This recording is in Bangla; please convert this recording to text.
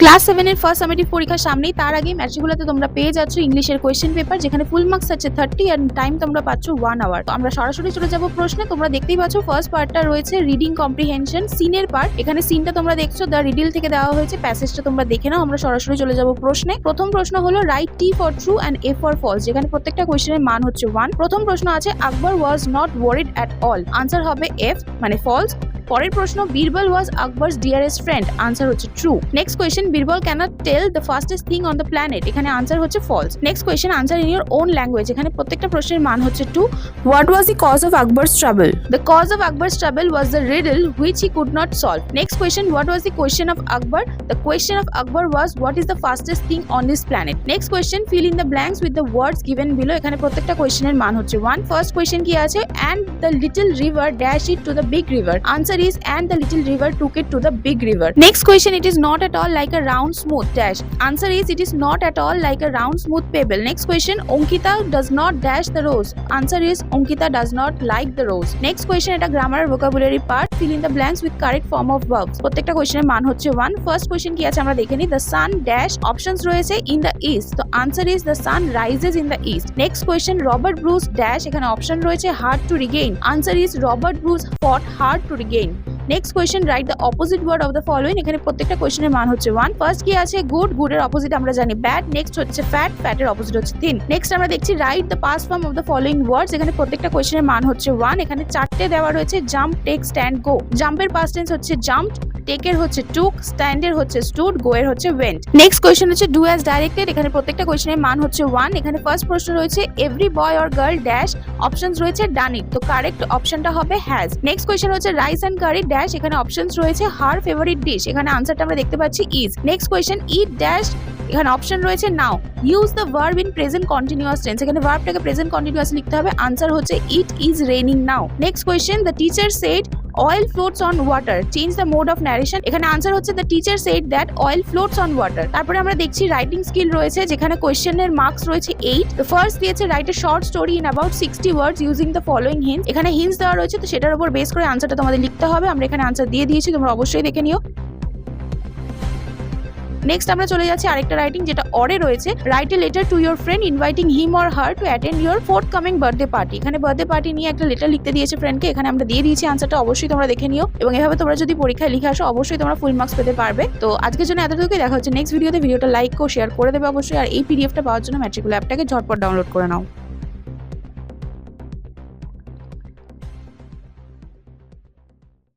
ক্লাস 7 এর ফার্স্ট সামেটিভ পরীক্ষার সামনেই, তার আগেই ম্যাট্রিকুলাতে তোমরা পেয়ে যাচ্ছ ইংলিশের কোয়েশ্চেন পেপার, যেখানে ফুল মার্কস আছে 30 এন্ড টাইম তোমরা পাচ্ছ 1 আওয়ার। তো আমরা সরাসরি চলে যাব প্রশ্নে। তোমরা দেখতেই পাচ্ছ ফার্স্ট পার্টটা রয়েছে রিডিং কম্প্রিহেনশন, সিনের পার্ট। এখানে সিনটা তোমরা দেখছো দ্য রিডিল থেকে দেওয়া হয়েছে, প্যাসেজটা তোমরা দেখে নাও। আমরা সরাসরি চলে যাব প্রশ্নে। প্রথম প্রশ্ন হলো write T for true and F for false, যেখানে প্রত্যেকটা কোয়েশ্চেনের মান হচ্ছে 1। প্রথম প্রশ্ন আছে Akbar was not worried at all, answer হবে এফ মানে ফলস। পরের প্রশ্ন Birbal was Akbar's dearest friend, answer হচ্ছে true. Next question Birbal cannot tell the fastest thing on the planet, এখানে আনসার হচ্ছে false. Next question answer in your own language, এখানে প্রত্যেকটা প্রশ্নের মান হচ্ছে 2। What was the cause of Akbar's trouble, the cause of Akbar's trouble was the riddle which he could not solve. Next question what was the question of Akbar, the question of Akbar was what is the fastest thing on this planet. Next question fill in the blanks with the words given below, এখানে প্রত্যেকটা কোয়েশ্চেনের মান হচ্ছে 1। ফার্স্ট কোয়েশ্চেন কি আছে, and the little river dash it to the big river, answer is and the little river took it to the big river. Next question, it is not at all like a round smooth dash, answer is it is not at all like a round smooth pebble. Next question, Ankita does not dash the rose, answer is Ankita does not like the rose. Next question, এটা grammar vocabulary part, fill in the blanks with correct form of verbs. প্রত্যেকটা কোশ্চেনের মান হচ্ছে 1। ফার্স্ট কোশ্চেন কি আছে আমরা দেখে নিই, the sun dash অপশনস রয়েছে in the east, তো answer is the sun rises in the east. Next question Robert Bruce dash, এখানে অপশন রয়েছে hard to regain, answer is Robert Bruce fought hard to regain. Next question write the opposite word of the following, এখানে প্রত্যেকটা কোয়েশ্চেনের মান হচ্ছে 1। ফার্স্ট কি আছে গুড, গুডের অপোজিট আমরা জানি ব্যাড। নেক্সট হচ্ছে ফ্যাট, ফ্যাটের অপোজিট হচ্ছে থিন। নেক্সট আমরা দেখছি write the past form of the following ওয়ার্ডস, এখানে প্রত্যেকটা কোয়েশ্চেনের মান হচ্ছে 1। এখানে চারটে দেওয়া রয়েছে জাম্প, টেক, স্ট্যান্ড, গো। জাম্পের পাস্ট টেন্স হচ্ছে জাম্পড, টেকের হচ্ছে টুক, স্ট্যান্ডের হচ্ছে স্টুড, গো এর হচ্ছে ওয়েন্ট। নেক্সট কোয়েশ্চেন হচ্ছে ডু অ্যাজ ডাইরেক্টেড, এখানে প্রত্যেকটা কোয়েশ্চেনের মান হচ্ছে 1। এখানে ফার্স্ট প্রশ্ন রয়েছে every boy or girl dash, options রয়েছে ডান ইট, তো কারেক্ট অপশনটা হবে হ্যাজ। নেক্সট কোয়েশ্চেন হচ্ছে রাইস এন্ড কারি ড্যাশ, এখানে অপশনস রয়েছে হার ফেভারিট ডিশ, এখানে আনসারটা আমরা দেখতে পাচ্ছি is. Next question it dash, এখানে অপশন রয়েছে now. Use the verb in present continuous tense, এখানে ভার্বটাকে প্রেজেন্ট কন্টিনিউয়াস লিখতে হবে, আনসার হচ্ছে it is raining now. Next question the teacher said oil floats on water, change the mode of narration, এখানে আনসার হচ্ছে the teacher said that oil floats on water। তারপরে আমরা দেখছি রাইটিং স্কিল রয়েছে, যেখানে কোয়েশ্চেনের মার্কস রয়েছে 8। the first দিয়েছে right a short story in about 60 words using the following hints, এখানে হিন্টস দেওয়া রয়েছে, তো সেটার উপর বেস করে আনসারটা তোমাদের লিখতে হবে। আমরা এখানে আনসার দিয়ে দিয়েছি, তোমরা অবশ্যই দেখে নিও। নেক্সট আমরা চলে যাচ্ছি আরেকটা রাইটিং, যেটা অরে রয়েছে, write a letter to your friend inviting him or her to attend your fourth coming birthday party, এখানে বার্থডে পার্টি নিয়ে একটা লেটার লিখতে দিয়েছে ফ্রেন্ডকে, এখানে আমরা দিয়ে দিয়েছি আনসারটা, অবশ্যই তোমরা দেখে নিও। এবং এভাবে তোমরা যদি পরীক্ষায় লিখে আসো অবশ্যই তোমরা ফুল মার্কস পেতে পারবে। তো আজকের জন্য এতটুকুই, দেখা হচ্ছে নেক্সট ভিডিওতে। ভিডিওটা লাইক ও শেয়ার করে দেবে অবশ্যই, আর এই পিডিএফটা পাওয়ার জন্য ম্যাট্রিকুলার অ্যাপটাকে ঝটপট ডাউনলোড করে নাও।